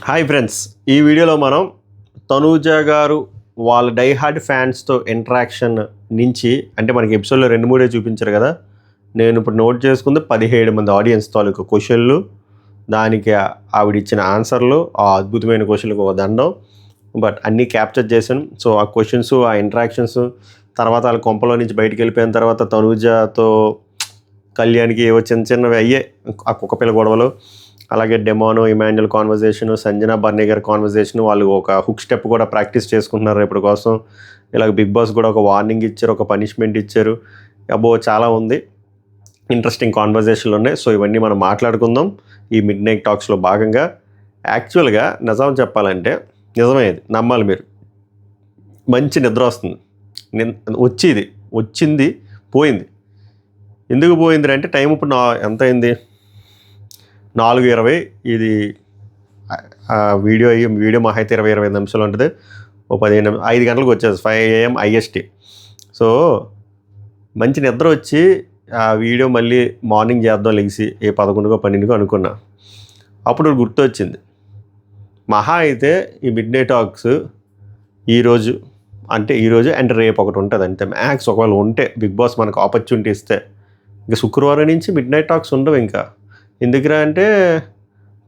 Hi friends, ఈ వీడియోలో మనం తనూజ గారు వాళ్ళ డై హార్డ్ ఫ్యాన్స్తో ఇంటరాక్షన్ నుంచి అంటే మనకి ఎపిసోడ్లో 2-3 చూపించారు కదా. నేను ఇప్పుడు నోట్ చేసుకుంది 17 మంది ఆడియన్స్ తాలూకు క్వశ్చన్లు, దానికి ఆవిడ ఇచ్చిన ఆన్సర్లు, ఆ అద్భుతమైన క్వశ్చన్లకు ఒక దండం. బట్ అన్నీ క్యాప్చర్ చేశాను. సో ఆ క్వశ్చన్స్, ఆ ఇంటరాక్షన్స్, తర్వాత వాళ్ళ కొంపలో నుంచి బయటికి వెళ్ళిపోయిన తర్వాత తనూజతో కళ్యాణ్కి ఏవో చిన్న చిన్నవి అయ్యే ఆ కుక్కపిల్ల గొడవలు, అలాగే డెమోను ఇమాన్యుల్ కాన్వర్జేషను, సంజన బర్నీ గారి కాన్వర్జేషన్, వాళ్ళు ఒక హుక్ స్టెప్ కూడా ప్రాక్టీస్ చేసుకుంటున్నారు రేపటి కోసం. ఇలాగ బిగ్ బాస్ కూడా ఒక వార్నింగ్ ఇచ్చారు, ఒక పనిష్మెంట్ ఇచ్చారు. అబ్బో చాలా ఉంది, ఇంట్రెస్టింగ్ కాన్వర్జేషన్లు ఉన్నాయి. సో ఇవన్నీ మనం మాట్లాడుకుందాం ఈ మిడ్ నైట్ టాక్స్లో భాగంగా. యాక్చువల్గా నిజం చెప్పాలంటే నిజమేది నమ్మాలి మీరు, మంచి నిద్ర వస్తుంది. వచ్చింది పోయింది. ఎందుకు పోయింది అంటే టైం ఇప్పుడు ఎంత అయింది, 4:20. ఇది వీడియో మా అయితే 20-25 నిమిషాలు ఉంటుంది. ఓ 5 గంటలకు వచ్చేది, 5 AM IST. సో మంచి నిద్ర వచ్చి ఆ వీడియో మళ్ళీ మార్నింగ్ చేద్దాం లెగిసి 11కో 12కో అనుకున్నా. అప్పుడు గుర్తు వచ్చింది, మహా అయితే ఈ మిడ్ నైట్ టాక్స్ ఈరోజు అంటే రేపు ఒకటి ఉంటుంది అంతే మ్యాక్స్. ఒకవేళ ఉంటే బిగ్ బాస్ మనకు ఆపర్చునిటీ ఇస్తే ఇంకా శుక్రవారం నుంచి మిడ్ నైట్ టాక్స్ ఉండవు. ఇంకా ఎందుకురా అంటే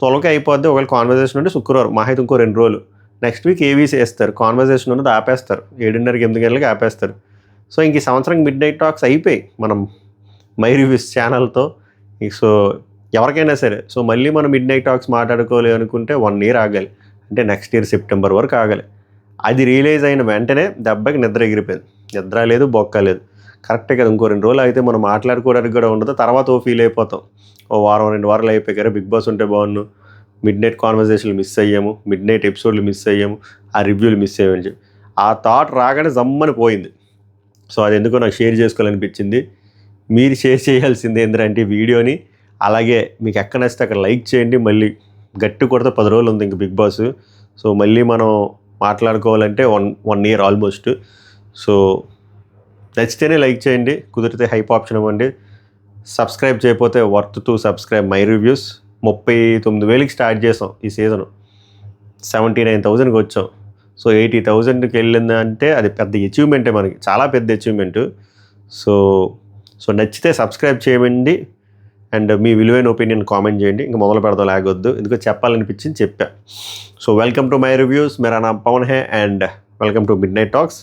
తొలక అయిపోద్ది. ఒకవేళ కాన్వర్జేషన్ ఉంటే శుక్రవారం, మహా అయితే ఇంకో 2 రోజులు. నెక్స్ట్ వీక్ ఏవీసీ వేస్తారు, కాన్వర్జేషన్ ఉన్నది ఆపేస్తారు, 7:30-8 గంటలకి ఆపేస్తారు. సో ఇంక ఈ సంవత్సరం మిడ్ నైట్ టాక్స్ అయిపోయి మనం మై రివ్యూస్ ఛానల్తో. సో ఎవరికైనా సరే, సో మళ్ళీ మనం మిడ్ నైట్ టాక్స్ మాట్లాడుకోవాలి అనుకుంటే 1 year ఆగాలి, అంటే నెక్స్ట్ ఇయర్ సెప్టెంబర్ వరకు ఆగాలి. అది రియలైజ్ అయిన వెంటనే దెబ్బకి నిద్ర ఎగిరిపోయింది. నిద్ర లేదు, బొక్క లేదు. కరెక్టే కదా, ఇంకో 2 రోజులు అయితే మనం మాట్లాడుకోవడానికి కూడా ఉండదు. తర్వాత ఫీల్ అయిపోతాం, ఓ వారం 2 వారాలు అయిపోయారు, బిగ్ బాస్ ఉంటే బాగున్నాను, మిడ్ నైట్ కాన్వర్జేషన్లు మిస్ అయ్యాము, మిడ్ నైట్ ఎపిసోడ్లు మిస్ అయ్యాము, ఆ రివ్యూలు మిస్ అయ్యామని చెప్పి ఆ థాట్ రాగానే జమ్మని పోయింది. సో అది ఎందుకో నాకు షేర్ చేసుకోవాలనిపించింది. మీరు షేర్ చేయాల్సింది ఏంటంటే వీడియోని, అలాగే మీకు ఎక్కడ నచ్చితే అక్కడ లైక్ చేయండి. మళ్ళీ గట్టి కొడితే 10 రోజులు ఉంది ఇంక బిగ్ బాస్. సో మళ్ళీ మనం మాట్లాడుకోవాలంటే 1 year ఆల్మోస్ట్. సో నచ్చితేనే లైక్ చేయండి, కుదిరితే హైప్ ఆప్షన్ ఇవ్వండి. సబ్స్క్రైబ్ చేయకపోతే worth to subscribe my reviews. 39,000కి స్టార్ట్ చేసాం ఈ సీజను, 79,000కి వచ్చాం. సో 80,000కి వెళ్ళిందంటే అది పెద్ద అచీవ్మెంటే, మనకి చాలా పెద్ద అచీవ్మెంటు. సో నచ్చితే సబ్స్క్రైబ్ చేయండి అండ్ మీ విలువైన ఒపీనియన్ కామెంట్ చేయండి. ఇంకా మొదలు పెడదాం, లాగొద్దు, ఎందుకో చెప్పాలనిపించింది చెప్పా. So welcome to my reviews, మేరా నామ్ పవన్ హే and welcome to midnight talks.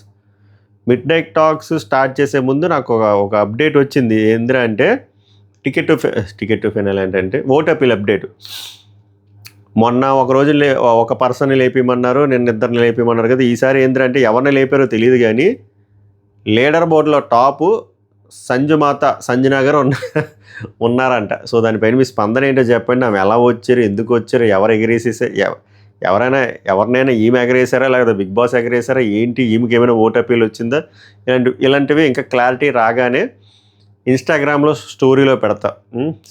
Midnight talks start చేసే ముందు నాకు ఒక అప్డేట్ వచ్చింది. ఏంటంటే టికెట్ టు ఫైనల్ ఏంటంటే ఓట్ అపీల్ అప్డేట్. మొన్న ఒకరోజు ఒక పర్సన్ని లేపిమన్నారు, నిన్న 2 లేపిమన్నారు కదా. ఈసారి ఏంటంటే ఎవరిని లేపారో తెలియదు కానీ లీడర్ బోర్డులో టాపు సంజన గారు ఉన్నారంట. సో దానిపైన మీ స్పందన ఏంటో చెప్పండి. ఆమె ఎలా వచ్చారు, ఎందుకు వచ్చారు, ఎవరు ఎగరేసేసారు, ఎవరినైనా ఈమె ఎగరేసారా లేకపోతే బిగ్ బాస్ ఎగరేసారా ఏంటి, ఈమెకి ఏమైనా ఓట్ అపీల్ వచ్చిందా, ఇలాంటివి ఇంకా క్లారిటీ రాగానే ఇన్స్టాగ్రామ్లో స్టోరీలో పెడతా.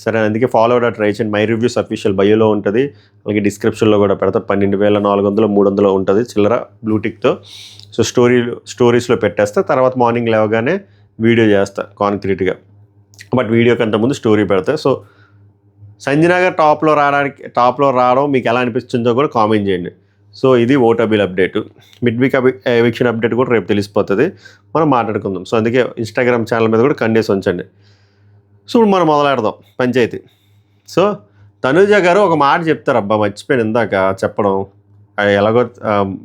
సరే, అందుకే ఫాలో అవడా ట్రై చేయండి. మై రివ్యూస్ అఫీషియల్ బయోలో ఉంటుంది, అలాగే డిస్క్రిప్షన్లో కూడా పెడతా. 12,400 300 ఉంటుంది చిల్లర బ్లూటిక్తో. సో స్టోరీస్లో పెట్టేస్తా, తర్వాత మార్నింగ్ లేవగానే వీడియో చేస్తా కాంక్రీట్గా. బట్ వీడియో కంటే ముందు స్టోరీ పెడతా. సో సంజన గారు టాప్లో రావడం మీకు ఎలా అనిపిస్తుందో కూడా కామెంట్ చేయండి. సో ఇది vote appeal update. Mid week eviction update కూడా రేపు తెలిసిపోతుంది, మనం మాట్లాడుకుందాం. సో అందుకే ఇన్స్టాగ్రామ్ ఛానల్ మీద కూడా కండేసి ఉంచండి. సో ఇప్పుడు మనం మొదలెడదాం పంచాయతీ. సో తనూజ గారు ఒక మాట చెప్తారు, అబ్బా మర్చిపోయాను ఇందాక చెప్పడం. ఎలాగో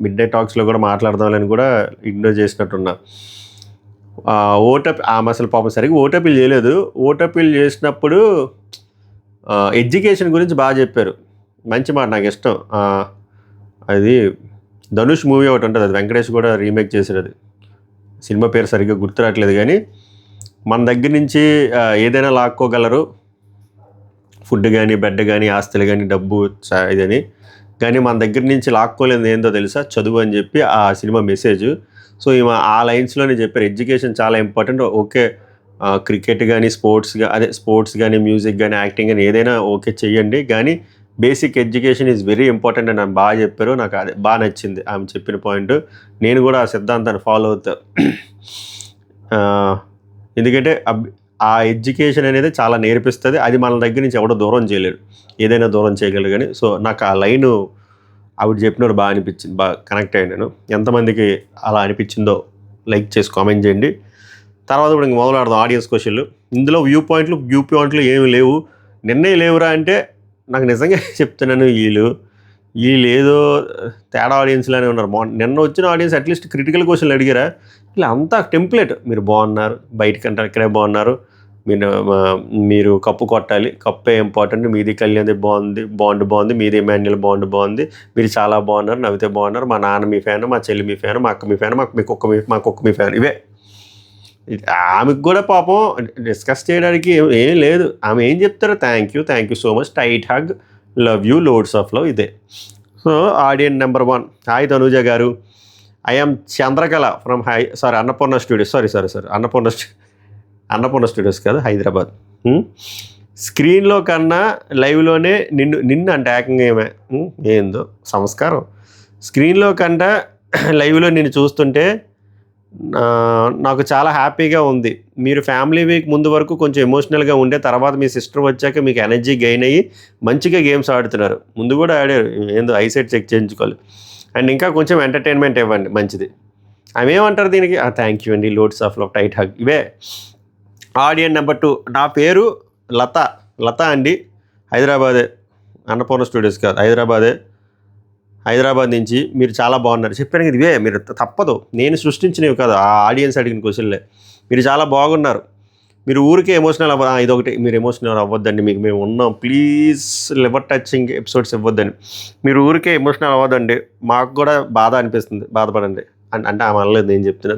మిడ్ నైట్ టాక్స్లో కూడా మాట్లాడదామని కూడా ఇగ్నోర్ చేసినట్టున్నా. ఆమె అసలు పాపం సరిగ్గా ఓట్ అపీల్ చేయలేదు. ఓట్ అపీల్ చేసినప్పుడు ఎడ్యుకేషన్ గురించి బాగా చెప్పారు, మంచి మాట, నాకు ఇష్టం. అది ధనుష్ మూవీ ఒకటి ఉంటుంది, అది వెంకటేష్ కూడా రీమేక్ చేశారు. అది సినిమా పేరు సరిగ్గా గుర్తురాట్లేదు కానీ మన దగ్గర నుంచి ఏదైనా లాక్కోగలరు, ఫుడ్ కానీ, బెడ్ కానీ, ఆస్తులు కానీ, డబ్బు ఇదని. కానీ మన దగ్గర నుంచి లాక్కోలేదు ఏందో తెలుసా, చదువు అని చెప్పి ఆ సినిమా మెసేజ్. సో ఆ లైన్స్లోనే చెప్పారు, ఎడ్యుకేషన్ చాలా ఇంపార్టెంట్. ఓకే, క్రికెట్ కానీ, స్పోర్ట్స్ కానీ, మ్యూజిక్ కానీ, యాక్టింగ్ కానీ ఏదైనా ఓకే చెయ్యండి, కానీ basic education is very important అని ఆమె బాగా చెప్పారు. నాకు అది బాగా నచ్చింది ఆమె చెప్పిన పాయింట్. నేను కూడా ఆ సిద్ధాంతాన్ని ఫాలో అవుతా. ఎందుకంటే ఆ ఎడ్యుకేషన్ అనేది చాలా నేర్పిస్తుంది. అది మన దగ్గర నుంచి ఎవడో దూరం చేయలేడు, ఏదైనా దూరం చేయగలరు కానీ. సో నాకు ఆ లైను ఆవిడ చెప్పినప్పుడు బాగా అనిపించింది, బాగా కనెక్ట్ అయ్యాను నేను. ఎంతమందికి అలా అనిపించిందో లైక్ చేసి కామెంట్ చేయండి. తర్వాత ఇప్పుడు ఇంక మొదలు పెడదాం ఆడియన్స్ క్వశ్చన్లు. ఇందులో వ్యూ పాయింట్లు ఏమి లేవు. నిన్నే లేవురా అంటే నాకు నిజంగా చెప్తున్నాను, వీళ్ళు ఏదో తేడా ఆడియన్స్లోనే ఉన్నారు. నిన్న వచ్చిన ఆడియన్స్ అట్లీస్ట్ క్రిటికల్ క్వశ్చన్లు అడిగారా? ఇలా అంతా టెంప్లెట్. మీరు బాగున్నారు, బయటకంటే ఇక్కడే బాగున్నారు, మీరు కప్పు కొట్టాలి, కప్పే ఇంపార్టెంట్, మీది కళ్యాణ్ బాగుంది, మీది ఎమాన్యుల్ బాగుంది, మీరు చాలా బాగున్నారు, నవ్వితే బాగున్నారు, మా నాన్న మీ ఫ్యాన్, మా చెల్లి మీ ఫ్యాన్, మా అక్క మీ ఫ్యాన్, మా కుక్క మీ ఫ్యాన్. ఇవే ఆమెకు కూడా పాపం డిస్కస్ చేయడానికి ఏం లేదు. ఆమె ఏం చెప్తారో thank you so much, tight hug, love you, loads of love, ఇదే. So audience number 1, hi Tanuja గారు, I'm Chandrakala from Annapurna studios, sorry Annapurna studios కాదు, హైదరాబాద్. స్క్రీన్లో కన్నా లైవ్లోనే నిన్ను అంటే ఏకంగా ఏందో సంస్కారం. స్క్రీన్లో కంటే లైవ్లో నిన్ను చూస్తుంటే నాకు చాలా హ్యాపీగా ఉంది. మీరు ఫ్యామిలీ వీక్ ముందు వరకు కొంచెం ఎమోషనల్గా ఉండే, తర్వాత మీ సిస్టర్ వచ్చాక మీకు ఎనర్జీ గెయిన్ అయ్యి మంచిగా గేమ్స్ ఆడుతున్నారు. ముందు కూడా ఆడారు, ఏందో ఐసైట్ చెక్ చేయించుకోవాలి. అండ్ ఇంకా కొంచెం ఎంటర్టైన్మెంట్ ఇవ్వండి, మంచిది. ఆమె ఏమంటారు దీనికి? థ్యాంక్ యూ అండి, loads of love, tight hug, ఇవే. ఆడియన్స్ నెంబర్ 2, నా పేరు లత అండి, హైదరాబాదే, అన్నపూర్ణ స్టూడియోస్ కాదు, హైదరాబాద్ నుంచి. మీరు చాలా బాగున్నారు. చెప్పాను కదా, ఇవే. మీరు తప్పదు, నేను సృష్టించినవి కాదు, ఆ ఆడియన్స్ అడిగిన క్వశ్చన్లే. మీరు చాలా బాగున్నారు, మీరు ఊరికే ఎమోషనల్ ఇదొకటి, మీరు ఎమోషనల్ అవ్వద్దండి, మీకు మేము ఉన్నాం, ప్లీజ్ లివర్ టచింగ్ ఎపిసోడ్స్ ఇవ్వద్దని. మీరు ఊరికే ఎమోషనల్ అవ్వద్దండి, మాకు కూడా బాధ అనిపిస్తుంది, బాధపడండి అంటే ఆమె అనలేదు, నేను చెప్తున్నా.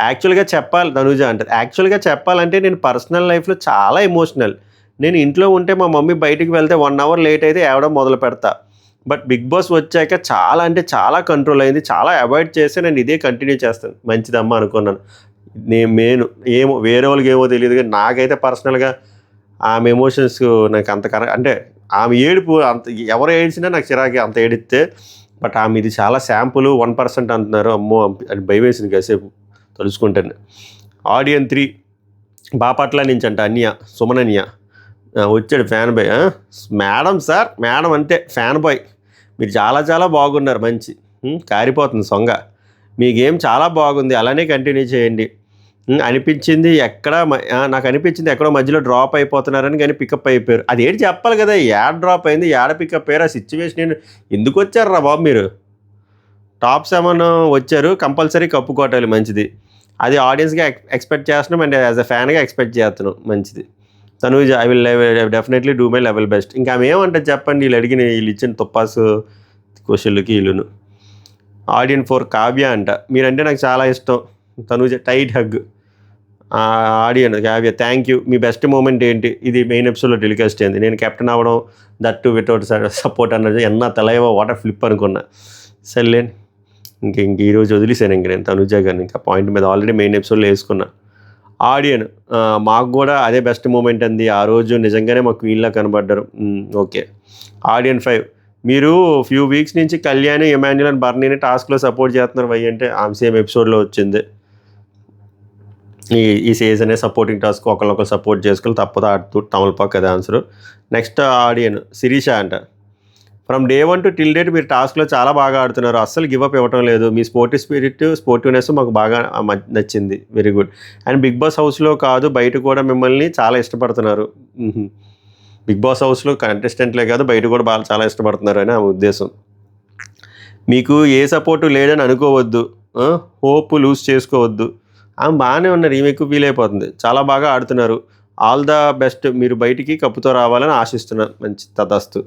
యాక్చువల్గా చెప్పాలంటే నేను పర్సనల్ లైఫ్లో చాలా ఎమోషనల్. నేను ఇంట్లో ఉంటే మా మమ్మీ బయటికి వెళ్తే 1 అవర్ లేట్ అయితే ఏవడం మొదలు పెడతా. బట్ బిగ్ బాస్ వచ్చాక చాలా అంటే చాలా కంట్రోల్ అయింది, చాలా అవాయిడ్ చేస్తే నేను ఇదే కంటిన్యూ చేస్తాను. మంచిదమ్మా అనుకున్నాను. ఏమో వేరే వాళ్ళకి ఏమో తెలియదు, కానీ నాకైతే పర్సనల్గా ఆమె ఎమోషన్స్ నాకు అంత అంటే ఆమె ఏడుపు అంత, ఎవరు ఏడ్చినా నాకు చిరాకి, అంత ఏడిస్తే. బట్ ఆమె ఇది చాలా శాంపుల్, 1% అంటున్నారు. అమ్మో అది భయం వేసింది కాసేపు తలుచుకుంటాను. ఆడియన్స్ 3, బాపట్ల నుంచి అంట సుమనన్య వచ్చాడు, ఫ్యాన్ బాయ్. మేడం అంతే, ఫ్యాన్ బాయ్. మీరు చాలా చాలా బాగున్నారు, మంచి కారిపోతుంది సొంగ, మీ గేమ్ చాలా బాగుంది, అలానే కంటిన్యూ చేయండి. నాకు అనిపించింది ఎక్కడో మధ్యలో డ్రాప్ అయిపోతున్నారని, కానీ పికప్ అయిపోయారు. అది ఏంటి చెప్పాలి కదా, యాడ్ డ్రాప్ అయింది, యాడ పికప్ అయ్యారు, ఆ సిచ్యువేషన్ ఎందుకు వచ్చారు రా బాబు మీరు? టాప్ 7 వచ్చారు, కంపల్సరీ కప్పు కొట్టాలి, మంచిది. అది ఆడియన్స్గా ఎక్స్పెక్ట్ చేస్తున్నాం, అండ్ యాజ్ అ ఫ్యాన్గా ఎక్స్పెక్ట్ చేస్తున్నాం, మంచిది. Tanuja, I will definitely do my level best. ఇంకా ఆమె ఏమంటే చెప్పండి, వీళ్ళు ఇచ్చిన తుప్పాసు క్వశ్చన్లకి వీళ్ళును. ఆడియన్స్ 4, కావ్య అంట, మీరంటే నాకు చాలా ఇష్టం, Tanuja, tight hug. Audience Kavya, thank you, మీ బెస్ట్ మూమెంట్ ఏంటి? ఇది మెయిన్ ఎపిసోడ్లో టెలికాస్ట్ అయింది. నేను కెప్టెన్ అవ్వడం, దట్ టు వితౌట్ సపోర్ట్ అన్నది తలైవ వాటర్ ఫ్లిప్ అనుకున్నా. సర్లేని ఇంక ఈరోజు వదిలేసాను నేను తనూజ గారిని, ఇంకా పాయింట్ మీద ఆల్రెడీ మెయిన్ ఎపిసోడ్లో వేసుకున్నా. ఆడియన్, మాకు కూడా అదే బెస్ట్ మూమెంట్ అంది, ఆ రోజు నిజంగానే మాకు వీళ్ళ కనబడ్డారు. ఓకే. ఆడియన్స్ 5, మీరు ఫ్యూ వీక్స్ నుంచి కళ్యాణ్, ఎమాన్యుల్ అండ్ బర్నీని టాస్క్లో సపోర్ట్ చేస్తున్నారు వై అంటే ఆమె సేమ్ ఎపిసోడ్లో వచ్చింది. ఈ సీజనే సపోర్టింగ్ టాస్క్, ఒకరినొకరు సపోర్ట్ చేసుకోవాలి, తప్పదు, ఆడుతూ తమలపాకు కదా ఆన్సరు. నెక్స్ట్ ఆడియన్ శిరీష అంట, from day 1 to till date మీరు టాస్క్లో చాలా బాగా ఆడుతున్నారు, అస్సలు గివప్ ఇవ్వటం లేదు, మీ స్పోర్టివ్నెస్ మాకు బాగా నచ్చింది, very good. And Bigg Boss హౌస్లో కాదు బయట కూడా మిమ్మల్ని చాలా ఇష్టపడుతున్నారు. బిగ్ బాస్ హౌస్లో కంటెస్టెంట్లే కాదు బయట కూడా చాలా ఇష్టపడుతున్నారు అని ఆ ఉద్దేశం. మీకు ఏ సపోర్టు లేదని అనుకోవద్దు, హోప్ లూజ్ చేసుకోవద్దు. బాగానే ఉన్నారు, ఈమె ఎక్కువ ఫీల్ అయిపోతుంది, చాలా బాగా ఆడుతున్నారు, ఆల్ ద బెస్ట్, మీరు బయటికి కప్పుతో రావాలని ఆశిస్తున్నాను, మంచి తదాస్తు.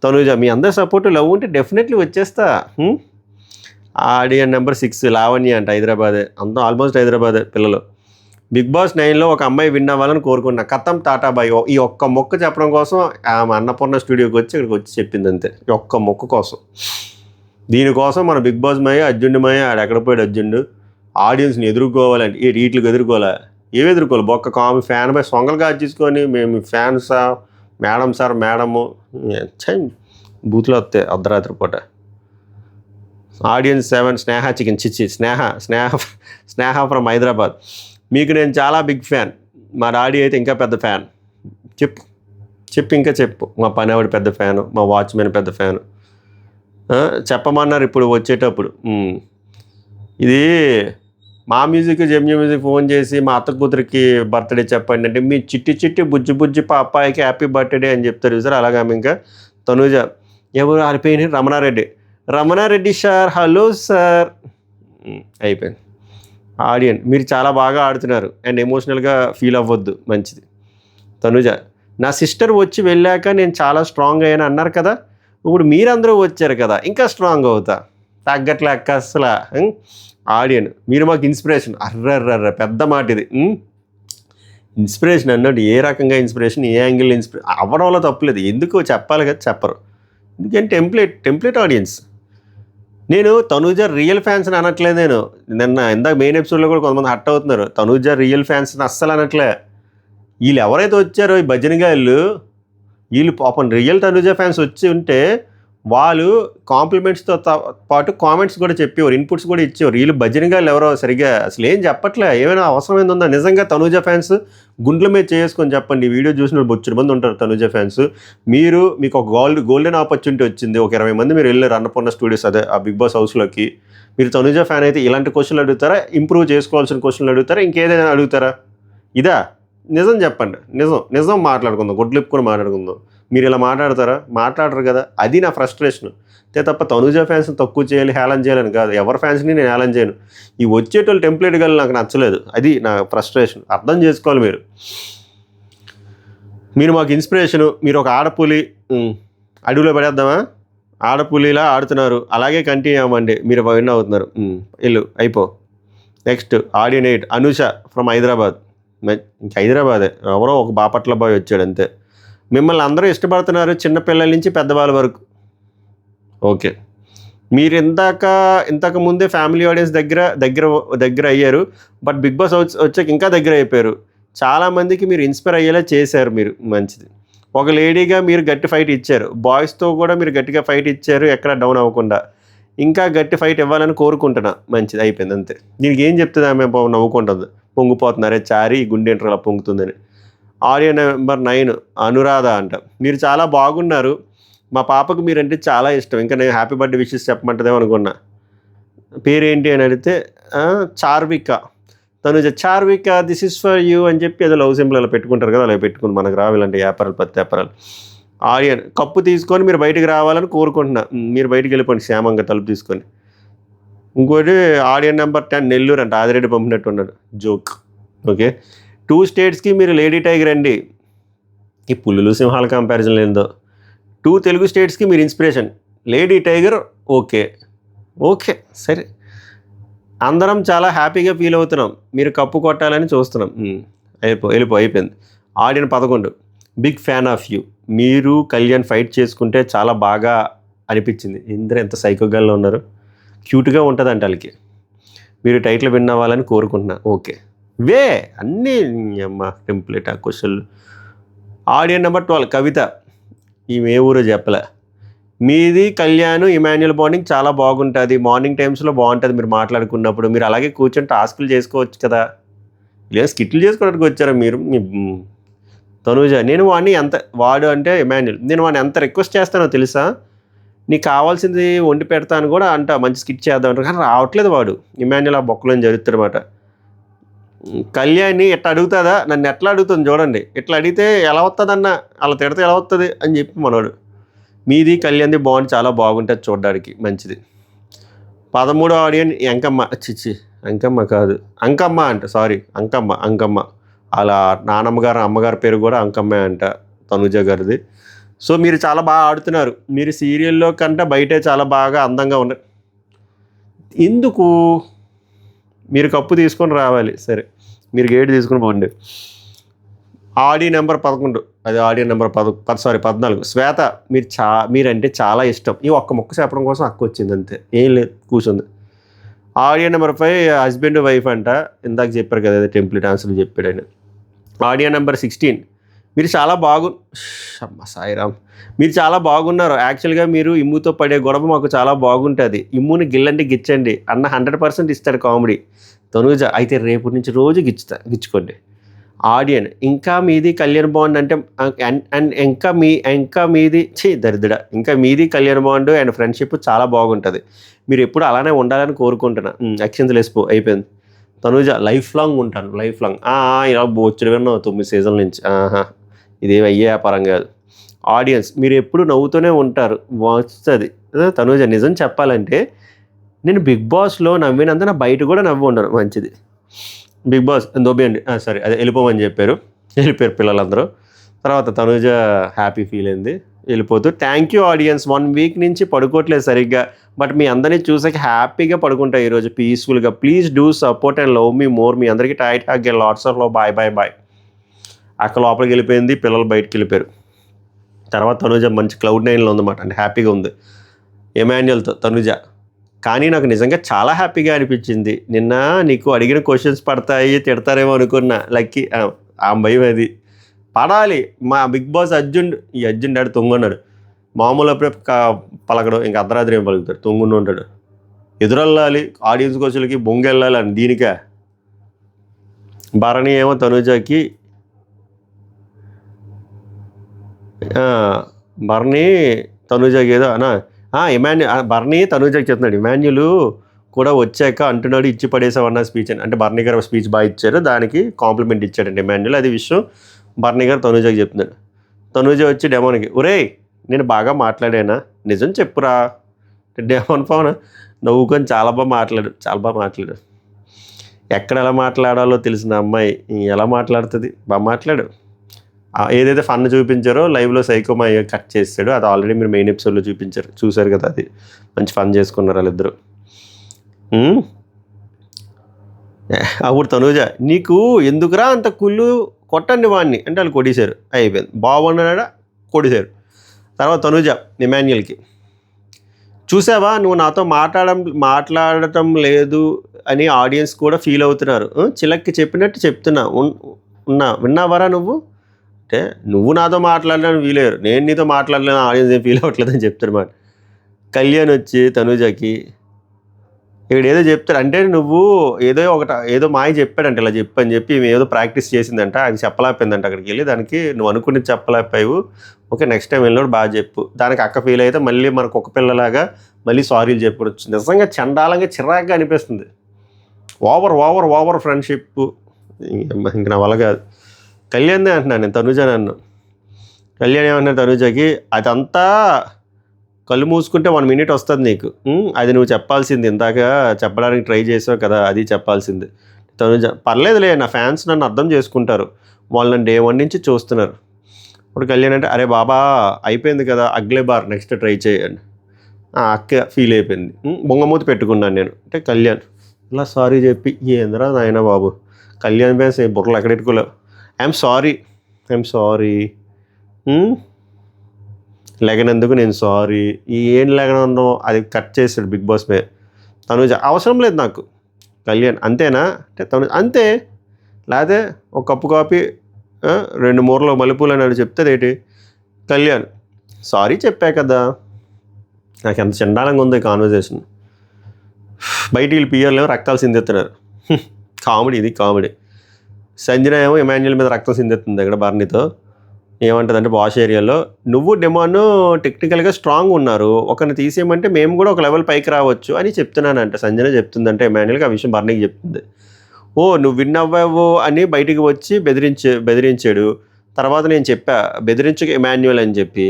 తనూజ, మీ అందరి సపోర్టు లవ్ ఉంటే డెఫినెట్లీ వచ్చేస్తా. ఆడియన్ నెంబర్ 6, లావణ్య అంట, హైదరాబాదే, అంతా ఆల్మోస్ట్ హైదరాబాదే పిల్లలు. బిగ్ బాస్ 9లో ఒక అమ్మాయి విన్ అవ్వాలని కోరుకున్నా, కథం టాటా బాయ్. ఈ ఒక్క మొక్క చెప్పడం కోసం ఆమె అన్నపూర్ణ స్టూడియోకి వచ్చి ఇక్కడికి వచ్చి చెప్పింది అంతే, ఈ ఒక్క మొక్క కోసం. దీనికోసం మన బిగ్ బాస్ అర్జునుడు ఆడెక్కడ పోయాడు అర్జునుడు, ఆడియన్స్ని ఎదుర్కోవాలంటే వీటికి ఎదుర్కోలే, ఏవి ఎదుర్కోవాలి, బొక్క కామె ఫ్యాన్ బై సొంగలు కాచేసుకొని మేము ఫ్యాన్సా, మేడము బూత్లో వస్తాయి అర్ధరాత్రి పూట. Audience 7, Sneha chicken, Sneha from Hyderabad, మీకు నేను చాలా బిగ్ ఫ్యాన్, మా డాడీ అయితే ఇంకా పెద్ద ఫ్యాన్. చెప్పు, మా పని ఆవిడ పెద్ద ఫ్యాను, మా వాచ్మెన్ పెద్ద ఫ్యాను. చెప్పమన్నారు ఇప్పుడు వచ్చేటప్పుడు. ఇది మా మ్యూజిక్ జెమ్యూ మ్యూజిక్ ఫోన్ చేసి మా అత్త కూతురికి బర్త్డే చెప్పండి అంటే, మీ చిట్టి చిట్టి బుజ్జి బుజ్జి పాపాయికి హ్యాపీ బర్త్డే అని చెప్తారు చూసారు. అలాగే ఇంకా తనూజ ఎవరు ఆరిపోయిన రమణారెడ్డి సార్, హలో సార్. అయిపోయింది. ఆడియన్ మీరు చాలా బాగా ఆడుతున్నారు అండ్ ఎమోషనల్గా ఫీల్ అవ్వద్దు, మంచిది. తనూజ నా సిస్టర్ వచ్చి వెళ్ళాక నేను చాలా స్ట్రాంగ్ అయ్యాను అన్నారు కదా, ఇప్పుడు మీరందరూ వచ్చారు కదా ఇంకా స్ట్రాంగ్ అవుతా, తగ్గట్లే అక్క అసలు. ఆడియన్ మీరు మాకు ఇన్స్పిరేషన్. అర్రర్ర పెద్ద మాట ఇది. ఇన్స్పిరేషన్ అన్నట్టు ఏ రకంగా ఇన్స్పిరేషన్, ఏ యాంగిల్ అవ్వడంలో తప్పులేదు. ఎందుకు చెప్పాలి కదా, చెప్పరు. ఎందుకంటే టెంప్లెట్ ఆడియన్స్. నేను తనూజ రియల్ ఫ్యాన్స్ అని అనట్లేదు. నేను ఇందాక మెయిన్ ఎపిసోడ్లో కూడా కొంతమంది హట్ అవుతున్నారు. తనూజ రియల్ ఫ్యాన్స్ అని అస్సలు అనట్లే. వీళ్ళు ఎవరైతే వచ్చారో ఈ భజనగాళ్ళు, వీళ్ళు పాపం రియల్ తనూజ ఫ్యాన్స్ వచ్చి ఉంటే వాళ్ళు కాంప్లిమెంట్స్తో పాటు కామెంట్స్ కూడా చెప్పేవారు, ఇన్పుట్స్ కూడా ఇచ్చేవారు. వీళ్ళు భజనగాళ్ళు ఎవరో సరిగ్గా అసలు ఏం చెప్పట్లే. ఏమైనా అవసరమైంది ఉందా? నిజంగా తనూజ ఫ్యాన్స్ గుండ్ల మీద చేసుకొని చెప్పండి. ఈ వీడియో చూసిన బొచ్చుడు మంది ఉంటారు తనూజ ఫ్యాన్స్. మీకు ఒక గోల్డెన్ ఆపర్చునిటీ వచ్చింది. ఒక 20 మంది మీరు వెళ్ళారు అన్నపూర్ణ స్టూడియోస్, అదే ఆ బిగ్ బాస్ హౌస్లోకి. మీరు తనూజ ఫ్యాన్ అయితే ఇలాంటి క్వశ్చన్లు అడుగుతారా? ఇంప్రూవ్ చేసుకోవాల్సిన క్వశ్చన్లు అడుగుతారా? ఇంకేదైనా అడుగుతారా? ఇదా? నిజం చెప్పండి. నిజం మాట్లాడుకుందాం, గొడ్లిప్పుకొని మాట్లాడుకుందాం. మీరు ఇలా మాట్లాడరు కదా. అది నా ఫ్రస్ట్రేషన్. అంతే తప్ప తనూజ ఫ్యాన్స్ని తక్కువ చేయాలి, హేళన చేయాలని కాదు. ఎవరి ఫ్యాన్స్ని నేను హేళన చేయను. ఈ వచ్చేటోళ్ళు టెంప్లెట్ గల నాకు నచ్చలేదు. అది నా ఫ్రస్ట్రేషన్. అర్థం చేసుకోవాలి మీరు మాకు ఇన్స్పిరేషను. మీరు ఒక ఆడపులి, అడవిలో పడేద్దామా? ఆడపులిలా ఆడుతున్నారు, అలాగే కంటిన్యూ అవ్వండి. మీరు విన్ అవుతున్నారు. అయిపో. Next audience 8 Anusha from Hyderabad. ఇంక హైదరాబాదే, ఎవరో ఒక బాపట్ల బాయ్ వచ్చాడు అంతే. మిమ్మల్ని అందరూ ఇష్టపడుతున్నారు, చిన్నపిల్లల నుంచి పెద్దవాళ్ళ వరకు. ఓకే, మీరు ఇంతకు ముందే ఫ్యామిలీ ఆడియన్స్ దగ్గర అయ్యారు. బట్ బిగ్ బాస్ వచ్చాక ఇంకా దగ్గర అయిపోయారు. చాలామందికి మీరు ఇన్స్పైర్ అయ్యేలా చేశారు మీరు, మంచిది. ఒక లేడీగా మీరు గట్టి ఫైట్ ఇచ్చారు, బాయ్స్తో కూడా మీరు గట్టిగా ఫైట్ ఇచ్చారు, ఎక్కడ డౌన్ అవ్వకుండా. ఇంకా గట్టి ఫైట్ ఇవ్వాలని కోరుకుంటున్నా, మంచిది. అయిపోయింది అంతే. దీనికి ఏం చెప్తుంది ఆమె? నవ్వుకుంటుంది, పొంగిపోతున్నారే చారి గుండె ఇంటర్లా పొంగుతుందని. ఆడియన్ నెంబర్ 9 అనురాధ అంట. మీరు చాలా బాగున్నారు, మా పాపకు మీరంటే చాలా ఇష్టం, ఇంకా నేను హ్యాపీ బర్త్డే విషెస్ చెప్పమంటదేమో అనుకున్నా. పేరేంటి అని అడిగితే చార్విక. తను చార్విక దిస్ ఇస్ ఫర్ యూ అని చెప్పి ఏదో లవ్ సింబల్ అలా పెట్టుకుంటారు కదా, అలా పెట్టుకుని మనకు రావాలంటే వ్యాపారాలు 10 వ్యాపారాలు. ఆడియన్ కప్పు తీసుకొని మీరు బయటికి రావాలని కోరుకుంటున్నా. మీరు బయటికి వెళ్ళిపోండి క్షేమంగా తలుపు తీసుకొని. ఇంకోటి ఆడియన్ నెంబర్ 10 నెల్లూరు అంట. ఆదిరెడ్డి పంపినట్టు ఉన్నాడు, జోక్. ఓకే, 2 స్టేట్స్కి మీరు లేడీ టైగర్ అండి. ఈ పులులు సింహాల కంపారిజన్ లేదో. 2 తెలుగు స్టేట్స్కి మీరు ఇన్స్పిరేషన్, లేడీ టైగర్. ఓకే సరే, అందరం చాలా హ్యాపీగా ఫీల్ అవుతున్నాం, మీరు కప్పు కొట్టాలని చూస్తున్నాం. అయిపోయింది. ఆడియన్ 11 బిగ్ ఫ్యాన్ ఆఫ్ యూ. మీరు కళ్యాణ్ ఫైట్ చేసుకుంటే చాలా బాగా అనిపించింది. ఇందరూ ఎంత సైకోగాల్లో ఉన్నారు, క్యూట్గా ఉంటుంది అంటే వాళ్ళకి. మీరు టైటిల్ విన్ అవ్వాలని కోరుకుంటున్నా. ఓకే, అన్నీ అమ్మ టెంప్లెట్ ఆ క్వశ్చన్లు. ఆడియన్ నెంబర్ 12 కవిత. ఈమె ఊరో చెప్పలే. మీది కళ్యాణ్ ఇమాన్యుల్ బాండింగ్ చాలా బాగుంటుంది, మార్నింగ్ టైమ్స్లో బాగుంటుంది మీరు మాట్లాడుకున్నప్పుడు. మీరు అలాగే కూర్చొని టాస్కులు చేసుకోవచ్చు కదా, లేదా స్కిట్లు చేసుకోవడానికి వచ్చారా మీరు? తనూజ నేను వాడు అంటే ఇమాన్యుల్, నేను వాడిని ఎంత రిక్వెస్ట్ చేస్తానో తెలుసా, నీకు కావాల్సింది వండి పెడతాను కూడా అంట, మంచి స్కిట్ చేద్దాం అంటారు, కానీ రావట్లేదు వాడు. ఇమాన్యుల్ ఆ బొక్కలని జరుగుతారన్నమాట. కళ్యాణ్ని ఎట్లా అడుగుతుందా, నన్ను ఎట్లా అడుగుతుంది చూడండి, ఇట్లా అడిగితే ఎలా వస్తుందన్న, అలా తిడితే ఎలా వస్తుంది అని చెప్పి మనోడు. మీది కళ్యాణ్ది బాండ్ చాలా బాగుంటుంది చూడడానికి, మంచిది. 13 ఆడియన్ అంకమ్మ. అంకమ్మ కాదు, అంకమ్మ అంట, సారీ అంకమ్మ. అలా నానమ్మ గారు అమ్మగారి పేరు కూడా అంకమ్మే అంట, తనుజ గారిది. సో మీరు చాలా బాగా ఆడుతున్నారు, మీరు సీరియల్లో కంటే బయటే చాలా బాగా అందంగా ఉన్నారు. ఎందుకు మీరు కప్పు తీసుకొని రావాలి, సరే మీరు గేట్ తీసుకుని పోండి. ఆడియో నెంబర్ 11, అది ఆడియో నెంబర్ 14 శ్వేత. మీరంటే చాలా ఇష్టం. ఈ ఒక్క మొక్క చెప్పడం కోసం అక్క వచ్చింది అంతే, ఏం లేదు, కూర్చుంది. ఆడియో నెంబర్ 5 హస్బెండ్ వైఫ్ అంట, ఇందాక చెప్పారు కదా టెంప్లెట్ ఆన్సర్లు చెప్పాడు ఆయన. ఆడియో నెంబర్ 16 మీరు చాలా సాయిరామ్, మీరు చాలా బాగున్నారు. యాక్చువల్గా మీరు ఇమ్ముతో పడే గొడవ మాకు చాలా బాగుంటుంది, ఇమ్ముని గిల్లంటే గిచ్చండి అన్న 100% ఇస్తాడు కామెడీ. తనూజ అయితే రేపు నుంచి రోజు గిచ్చుకోండి. ఆడియన్ ఇంకా మీది కళ్యాణ్ బాండ్ అంటే అండ్ ఇంకా మీది దరిద్ర ఇంకా మీది కళ్యాణ్ బాండ్ అండ్ ఫ్రెండ్షిప్ చాలా బాగుంటుంది. మీరు ఎప్పుడు అలానే ఉండాలని కోరుకుంటున్నా. అక్షింతలు వేసిపో అయిపోయింది. తనూజ లైఫ్ లాంగ్ ఉంటాను, లైఫ్ లాంగ్. ఇలా బొచ్చుడు విన్నావు 9 సీజన్ల నుంచి. ఇదేమి అయ్యే వ్యాపారం కాదు. ఆడియన్స్ మీరు ఎప్పుడు నవ్వుతూనే ఉంటారు, వస్తుంది. తనూజ నిజం చెప్పాలంటే నేను బిగ్ బాస్లో నవ్వినంత నా బయట కూడా నవ్వు ఉండను. మంచిది. బిగ్ బాస్ దొబ్బేయండి, సరే అదే వెళ్ళిపోమని చెప్పారు, వెళ్ళిపోయారు పిల్లలందరూ. తర్వాత తనూజ హ్యాపీ ఫీల్ అయింది వెళ్ళిపోతూ. థ్యాంక్ యూ ఆడియన్స్, 1 వీక్ నుంచి పడుకోవట్లేదు సరిగ్గా, బట్ మీ అందరినీ చూసాక హ్యాపీగా పడుకుంటాయి ఈరోజు పీస్ఫుల్గా. Please do support and love me more. మీ అందరికీ tight hug lots of love. Bye bye bye. అక్క లోపలికి వెళ్ళిపోయింది, పిల్లలు బయటికి వెళ్ళిపోయారు. తర్వాత తనూజ మంచి క్లౌడ్9లో ఉందన్నమాట, అంటే హ్యాపీగా ఉంది ఎమాన్యుయల్తో తనూజ. కానీ నాకు నిజంగా చాలా హ్యాపీగా అనిపించింది. నిన్న నీకు అడిగిన క్వశ్చన్స్ పడతాయి, తిడతారేమో అనుకున్నా. లక్కీ ఆ భయం అది పడాలి. మా బిగ్ బాస్ ఈ అర్జున్ డాడీ తొంగున్నాడు. మామూలు అప్పుడే పలకడం, ఇంకా అర్ధరాత్రి ఏం పలుకుతాడు, తొంగుండి ఉంటాడు. ఎదురెళ్ళాలి ఆడియన్స్ కోచ్లకి, బొంగెళ్ళాలి అని దీనికే. భరణి ఏమో తనూజకి భరణి తనూజకి ఏదో భరణి తనూజకి చెప్తున్నాడు. ఇమాన్యుల్ కూడా వచ్చాక అంటున్నాడు ఇచ్చి పడేసామన్న స్పీచ్ అని. అంటే భరణి గారు స్పీచ్ బాగా ఇచ్చారు, దానికి కాంప్లిమెంట్ ఇచ్చాడండి ఇమాన్యుల్. అది విషయం భరణి గారు తనూజకి చెప్తున్నాడు. తనూజ వచ్చి డెమోన్కి, ఒరేయ్ నేను బాగా మాట్లాడానా, నిజం చెప్పురా. డెమోన్ పవన్ నవ్వుకొని చాలా బాగా మాట్లాడు. ఎక్కడ ఎలా మాట్లాడాలో తెలిసిన అమ్మాయి ఎలా మాట్లాడుతుంది, బాగా మాట్లాడు. ఏదైతే ఫన్ చూపించారో లైవ్లో సైకోమా కట్ చేస్తాడు, అది ఆల్రెడీ మీరు మెయిన్ ఎపిసోడ్లో చూశారు కదా. అది మంచి ఫన్ చేసుకున్నారు వాళ్ళిద్దరు. అప్పుడు తనూజ, నీకు ఎందుకురా అంత కుళ్ళు, కొట్టండి వాడిని అంటే వాళ్ళు కొట్టేశారు, అయిపోయింది. బాగున్నాడా, కొట్టేశారు. తర్వాత తనూజ ఇమాన్యుయల్కి, చూసావా నువ్వు నాతో మాట్లాడటం లేదు అని ఆడియన్స్ కూడా ఫీల్ అవుతున్నారు. చిలక్కి చెప్పినట్టు చెప్తున్నా విన్నావరా నువ్వు అంటే, నువ్వు నాతో మాట్లాడలేని ఫీల్ అయ్యారు, నేను నీతో మాట్లాడలేని ఆడియన్స్ ఏం ఫీల్ అవ్వట్లేదని చెప్తారన్నమాట. కళ్యాణ్ వచ్చి తనూజకి ఇక్కడ ఏదో చెప్తాడు, అంటే నువ్వు ఏదో మాయ చెప్పాడంట, ఇలా చెప్పని చెప్పి ఏదో ప్రాక్టీస్ చేసిందంట, అది చెప్పలేకపోయిందంట అక్కడికి వెళ్ళి. దానికి నువ్వు అనుకుని చెప్పలేకపోయావు, ఓకే నెక్స్ట్ టైం వెళ్ళినప్పుడు బాగా చెప్పు. దానికి అక్క ఫీల్ అయితే మళ్ళీ మనకు ఒక పిల్లలాగా మళ్ళీ సారీలు చెప్పుకోవచ్చు. నిజంగా చండాలంగా చిరాగ్గా అనిపిస్తుంది. ఓవర్ ఫ్రెండ్షిప్ ఇంక నా వల్ల కాదు. కళ్యాణ్దే అంటున్నాను నేను, తనూజ నన్ను. కళ్యాణ్ ఏమన్నా తనూజకి, అదంతా కళ్ళు మూసుకుంటే 1 minute వస్తుంది నీకు, అది నువ్వు చెప్పాల్సింది. ఇందాక చెప్పడానికి ట్రై చేసావు కదా, అది చెప్పాల్సింది. తనూజ, పర్లేదులే నా ఫ్యాన్స్ నన్ను అర్థం చేసుకుంటారు, వాళ్ళు నన్ను Day 1 నుంచి చూస్తున్నారు. ఇప్పుడు కళ్యాణ్ అంటే, అరే బాబా అయిపోయింది కదా, అగ్లే బార్ నెక్స్ట్ ట్రై చేయండి. అక్క ఫీల్ అయిపోయింది. బొంగమూతి పెట్టుకున్నాను నేను అంటే. కళ్యాణ్ ఇలా సారీ చెప్పి, ఏందిరా నాయన బాబు, కళ్యాణ్ ఫ్యాన్స్ బుర్రలు ఎక్కడ పెట్టుకోలేవు. ఐఎమ్ సారీ లేగనందుకు నేను సారీ. ఏం లేగనో అది కట్ చేశాడు బిగ్ బాస్ మే. తనూజ, అవసరం లేదు నాకు. కళ్యాణ్, అంతేనా అంటే తనూజ, అంతే. లేకపోతే ఒక కప్పు కాఫీ 2 మూరలు మల్లెపూలు అని చెప్తే ఏంటి. కళ్యాణ్, సారీ చెప్పా కదా. నాకు ఎంత చండాలంగా ఉంది కాన్వర్జేషన్. బయటికి వెళ్ళి పియర్లేమో రక్తాలు సిందెత్తున్నారు. కామెడీ, ఇది కామెడీ. సంజన ఏమో ఇమాన్యుయల్ మీద రక్తం సిందెత్తుంది ఇక్కడ భరణితో. ఏమంటుందంటే, వాష్ ఏరియాలో నువ్వు డెమాను టెక్నికల్గా స్ట్రాంగ్ ఉన్నారు, ఒకరిని తీసేయమంటే మేము కూడా ఒక లెవెల్ పైకి రావచ్చు అని చెప్తున్నానంట. సంజన చెప్తుందంటే ఇమాన్యుయల్కి, ఆ విషయం భరణికి చెప్తుంది. నువ్వు విన్ అవ్వావు అని బయటికి వచ్చి బెదిరించాడు. తర్వాత నేను చెప్పా బెదిరించక ఇమాన్యుయల్ అని చెప్పి.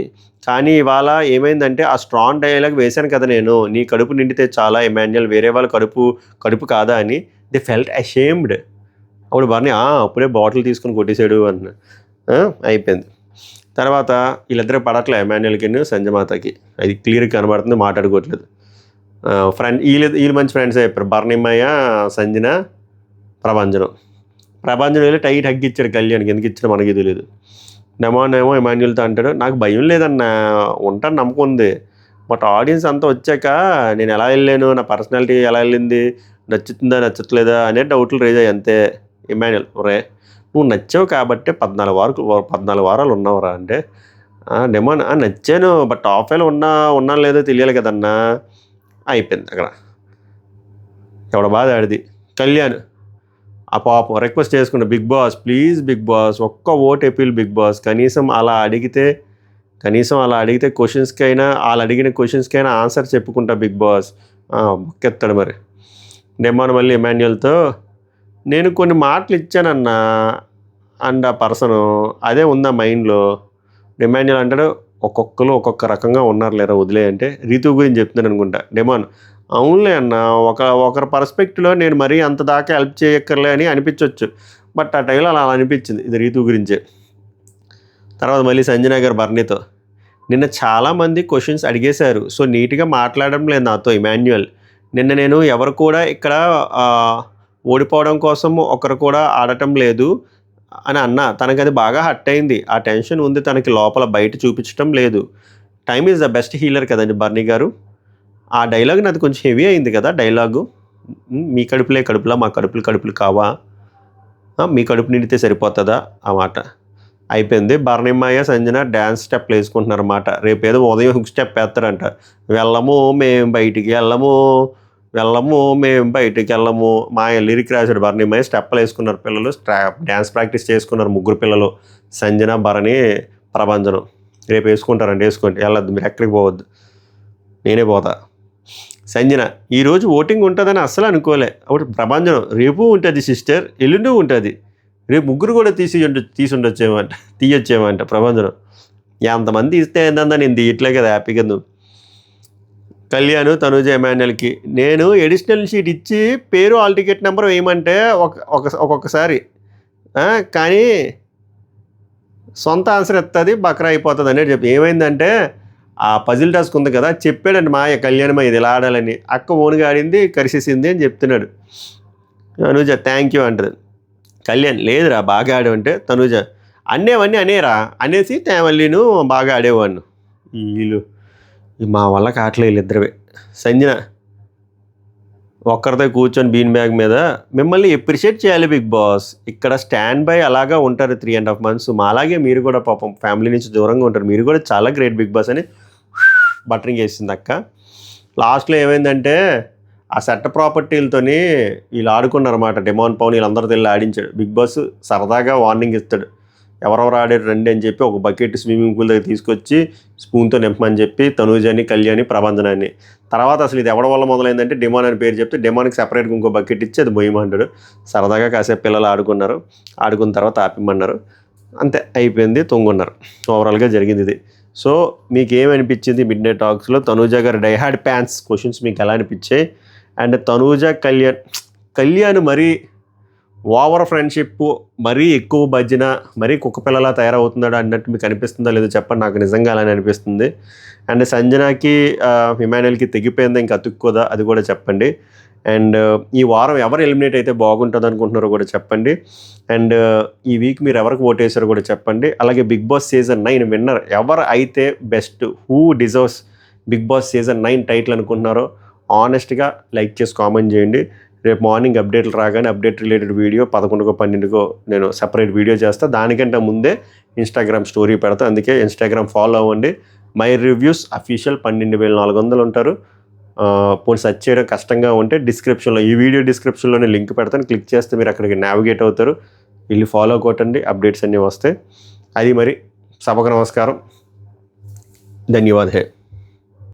కానీ ఇవాళ ఏమైందంటే, ఆ స్ట్రాంగ్ డైలాగ్ వేశాను కదా నేను, నీ కడుపు నిండితే చాలా ఇమాన్యుయల్, వేరే వాళ్ళ కడుపు కాదా అని. They felt ashamed. అప్పుడు భరణి, అప్పుడే బాటిల్ తీసుకొని కొట్టేశాడు అన్న. అయిపోయింది. తర్వాత వీళ్ళిద్దరే పడట్లే, ఇమాన్యుయల్కి సంజమాతకి. అది క్లియర్గా కనబడుతుంది, మాట్లాడుకోవట్లేదు. వీళ్ళు మంచి ఫ్రెండ్స్ అయిపోయారు. భరణిమయ్య, సంజన, ప్రభంజనం వెళ్ళి టైట్ హగ్ ఇచ్చాడు కళ్యాణ్కి. ఎందుకు ఇచ్చాడు మనకి తెలియదు. డెమాన్ ఏమో ఇమాన్యుయల్తో అంటాడు, నాకు భయం లేదన్న, ఉంటాను నమ్మకం ఉంది, బట్ ఆడియన్స్ అంతా వచ్చాక నేను ఎలా వెళ్ళాను, నా పర్సనాలిటీ ఎలా వెళ్ళింది, నచ్చుతుందా నచ్చట్లేదా అనే డౌట్లు రేజ్ అయ్యి అంతే. ఇమాన్యుయల్, నువ్వు నచ్చావు కాబట్టి 14 వారాలు ఉన్నావురా అంటే. డెమాన్, నచ్చాను బట్ ఆఫ్లైన్ ఉన్నాను లేదో తెలియాలి కదన్నా. అయిపోయింది అక్కడ. ఎవడ బాధ ఆడిది. కళ్యాణ్, ఆ పాపం రిక్వెస్ట్ చేసుకున్న, బిగ్ బాస్ ప్లీజ్ బిగ్ బాస్ ఒక్క ఓట్ ఎపీల్ బిగ్ బాస్, కనీసం అలా అడిగితే క్వశ్చన్స్కైనా వాళ్ళు అడిగిన క్వశ్చన్స్కైనా ఆన్సర్ చెప్పుకుంటా బిగ్ బాస్. మొక్కెత్తాడు మరి. డెమాన్ మళ్ళీ ఎమాన్యుయల్తో, నేను కొన్ని మాటలు ఇచ్చానన్నా అండ్ ఆ పర్సను అదే ఉందా మైండ్లో. ఎమాన్యుయల్ అంటాడు, ఒక్కొక్కరు ఒక్కొక్క రకంగా ఉన్నారు లేరా వదిలే అంటే, రీతు గురించి చెప్తున్నాను అనుకుంటా. డెమాన్, అవునులే అన్న, ఒకరి పర్స్పెక్టివ్లో నేను మరీ అంత దాకా హెల్ప్ చేయక్కర్లే అని అనిపించవచ్చు, బట్ ఆ టైంలో అలా అనిపించింది. ఇది రీతు గురించే. తర్వాత మళ్ళీ సంజన గారు బర్నీతో, నిన్న చాలామంది క్వశ్చన్స్ అడిగేశారు, సో నీట్గా మాట్లాడడం లేదు నాతో ఇమాన్యుయల్. నిన్న నేను ఎవరు కూడా ఇక్కడ ఓడిపోవడం కోసం ఒకరు కూడా ఆడటం లేదు అని అన్నా. తనకి అది బాగా హర్ట్ అయింది, ఆ టెన్షన్ ఉంది తనకి లోపల, బయట చూపించడం లేదు. Time is the best healer కదండి బర్నీ గారు. ఆ డైలాగ్ నాది కొంచెం హెవీ అయింది కదా డైలాగు. మీ కడుపులే కడుపులా, మా కడుపులు కావా, మీ కడుపు నిండితే సరిపోతుందా, ఆ మాట అయిపోయింది. బర్ణిమ్మయ్య సంజన డ్యాన్స్ స్టెప్లు వేసుకుంటున్నారు అన్నమాట. రేపు ఏదో ఉదయం హుక్ స్టెప్ వేస్తారంట, వెళ్ళము మేము బయటికి వెళ్ళము మా లిరిక్ రాశాడు బర్ణిమ్మయ్య. స్టెప్లు వేసుకున్నారు పిల్లలు, డ్యాన్స్ ప్రాక్టీస్ చేసుకున్నారు 3 పిల్లలు, సంజన, భరణి, ప్రభంజనం. రేపు వేసుకుంటారండి, వేసుకోండి, వెళ్ళొద్దు మీరు, ఎక్కడికి పోవద్దు, నేనే పోతా. సంజన, ఈరోజు ఓటింగ్ ఉంటుందని అస్సలు అనుకోలే. ఒకటి ప్రభంజనం, రేపు ఉంటుంది సిస్టర్, ఎల్లుండి ఉంటుంది, రేపు 3 కూడా తీయొచ్చేమంట ప్రభంజనం. ఎంతమంది ఇస్తే ఏందన్నా, నేను తీయట్లే కదా హ్యాపీగా. నువ్వు కళ్యాణ్, తనుజ, ఎమాన్యుయల్కి నేను ఎడిషనల్ షీట్ ఇచ్చి పేరు హాల్ టికెట్ నెంబర్ వేయమంటే ఒక్కొక్కసారి కానీ సొంత ఆన్సర్ ఎత్తది, బక్రా అయిపోతుంది అనేది చెప్పి. ఏమైందంటే ఆ పజిల్ టాస్క్ ఉంది కదా, చెప్పాడండి మాయ కళ్యాణ్ ఇది ఇలా ఆడాలని, అక్క ఓనుగా ఆడింది కరిసేసింది అని చెప్తున్నాడు. తనుజ థ్యాంక్ యూ అంటది. కళ్యాణ్, లేదురా బాగా ఆడేవంటే. తనుజ, అన్నేవన్నీ అనేరా అనేసి మళ్ళీను బాగా ఆడేవాడిను. వీళ్ళు మా వల్ల కావట్లే వీళ్ళిద్దరివే. సంజన, ఒక్కరితో కూర్చొని బీన్ బ్యాగ్ మీద, మిమ్మల్ని ఎప్రిషియేట్ చేయాలి బిగ్ బాస్, ఇక్కడ స్టాండ్ బై అలాగా ఉంటారు 3.5 months, మా అలాగే మీరు కూడా పాపం ఫ్యామిలీ నుంచి దూరంగా ఉంటారు, మీరు కూడా చాలా గ్రేట్ బిగ్ బాస్ అని బటరింగ్ వేసింది అక్క. లాస్ట్లో ఏమైందంటే ఆ సెట్ ప్రాపర్టీలతోని వీళ్ళు ఆడుకున్నారన్నమాట. డెమాన్, పవన్ వీళ్ళందరితో వెళ్ళి ఆడించాడు. బిగ్ బాస్ సరదాగా వార్నింగ్ ఇస్తాడు, ఎవరెవరు ఆడారు రండి అని చెప్పి ఒక బకెట్ స్విమ్మింగ్ పూల్ దగ్గర తీసుకొచ్చి స్పూన్తో నింపమని చెప్పి తనూజని, కళ్యాణి, ప్రభంజనాన్ని. తర్వాత అసలు ఇది ఎవరి వల్ల మొదలైందంటే డెమాన్ అని పేరు చెప్తే డెమాన్కి సెపరేట్గా ఇంకో బకెట్ ఇచ్చి అది మొయ్యమంటాడు. సరదాగా కాసేపు పిల్లలు ఆడుకున్నారు, ఆడుకున్న తర్వాత ఆపిమ్మన్నారు, అంతే అయిపోయింది, తొంగున్నారు. ఓవరాల్గా జరిగింది ఇది. సో మీకు ఏమనిపించింది మిడ్ నైట్ టాక్స్లో తనూజ గారి డైహార్డ్ ప్యాన్స్ క్వశ్చన్స్ మీకు ఎలా అనిపించాయి? అండ్ తనూజ, కళ్యాణ్ మరీ ఓవర్ ఫ్రెండ్షిప్, మరీ ఎక్కువ భజన, మరీ కుక్కపిల్లలా తయారవుతున్నాడు అన్నట్టు మీకు అనిపిస్తుందో లేదో చెప్పండి, నాకు నిజంగా అలానే అనిపిస్తుంది. అండ్ సంజనాకి, ఎమాన్యుయల్కి తెగిపోయిందా ఇంకా అతుక్కోదా అది కూడా చెప్పండి. అండ్ ఈ వారం ఎవరు ఎలిమినేట్ అయితే బాగుంటుంది అనుకుంటున్నారో కూడా చెప్పండి. అండ్ ఈ వీక్ మీరు ఎవరికి ఓటేసారో కూడా చెప్పండి. అలాగే బిగ్ బాస్ సీజన్ 9 విన్నర్ ఎవరు అయితే best, who deserves Bigg Boss season 9 title అనుకుంటున్నారో ఆనెస్ట్గా లైక్ చేసి కామెంట్ చేయండి. రేపు మార్నింగ్ అప్డేట్లు రాగానే అప్డేట్ రిలేటెడ్ వీడియో 11కో 12కో నేను సెపరేట్ వీడియో చేస్తాను. దానికంటే ముందే ఇన్స్టాగ్రామ్ స్టోరీ పెడతాను, అందుకే ఇన్స్టాగ్రామ్ ఫాలో అవ్వండి. మై రివ్యూస్ అఫీషియల్ 12,400 ఉంటారు. పోనీ సెర్చ్ చేయడం కష్టంగా ఉంటే డిస్క్రిప్షన్లో, ఈ వీడియో డిస్క్రిప్షన్లోనే లింక్ పెడతాను, క్లిక్ చేస్తే మీరు అక్కడికి నావిగేట్ అవుతారు. వెళ్ళి ఫాలో కొట్టండి, అప్డేట్స్ అన్నీ వస్తాయి. అది మరి సభకు నమస్కారం, ధన్యవాదాలు.